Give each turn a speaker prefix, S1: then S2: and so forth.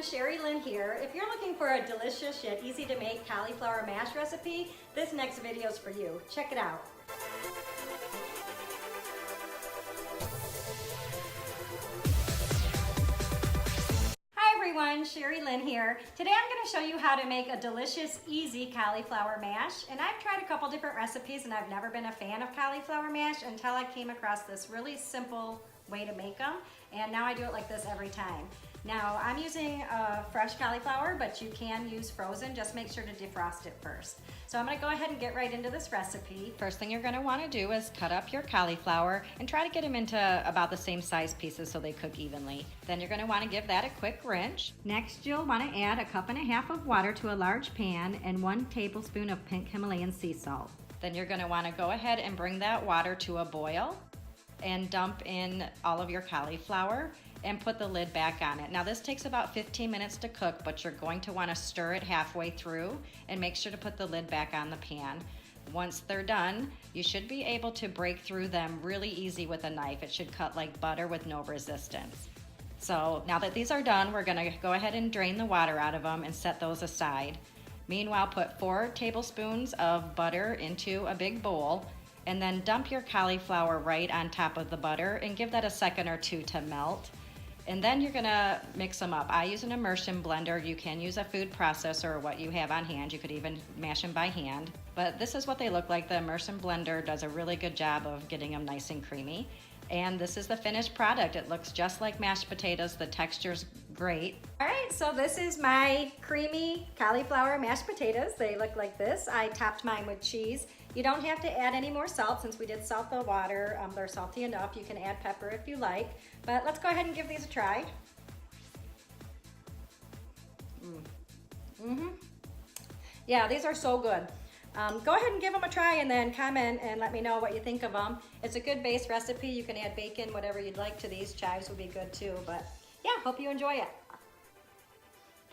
S1: Sherry Lynn here. If you're looking for a delicious yet easy to make cauliflower mash recipe, this next video is for you. Check it out. Hi everyone, Sherry Lynn here. Today I'm going to show you how to make a delicious, easy cauliflower mash. And I've tried a couple different recipes and I've never been a fan of cauliflower mash until I came across this really simple way to make them. And now I do it like this every time. Now I'm using fresh cauliflower, but you can use frozen. Just make sure to defrost it first. So I'm gonna go ahead and get right into this recipe. First thing you're gonna wanna do is cut up your cauliflower and try to get them into about the same size pieces so they cook evenly. Then you're gonna wanna give that a quick rinse. Next you'll wanna add 1.5 cups of water to a large pan and 1 tablespoon of pink Himalayan sea salt. Then you're gonna wanna go ahead and bring that water to a boil and dump in all of your cauliflower and put the lid back on it. Now this takes about 15 minutes to cook, but you're going to want to stir it halfway through and make sure to put the lid back on the pan. Once they're done, you should be able to break through them really easy with a knife. It should cut like butter with no resistance. So now that these are done, we're gonna go ahead and drain the water out of them and set those aside. Meanwhile, put 4 tablespoons of butter into a big bowl and then dump your cauliflower right on top of the butter and give that a second or two to melt. And then you're gonna mix them up. I use an immersion blender. You can use a food processor or what you have on hand. You could even mash them by hand. But this is what they look like. The immersion blender does a really good job of getting them nice and creamy. And this is the finished product. It looks just like mashed potatoes. The texture's great. All right, so this is my creamy cauliflower mashed potatoes. They look like this. I topped mine with cheese. You don't have to add any more salt since we did salt the water. They're salty enough. You can add pepper if you like. But let's go ahead and give these a try. Yeah, these are so good. Go ahead and give them a try and then comment and let me know what you think of them. It's a good base recipe. You can add bacon, whatever you'd like to these. Chives would be good too. But yeah, hope you enjoy it.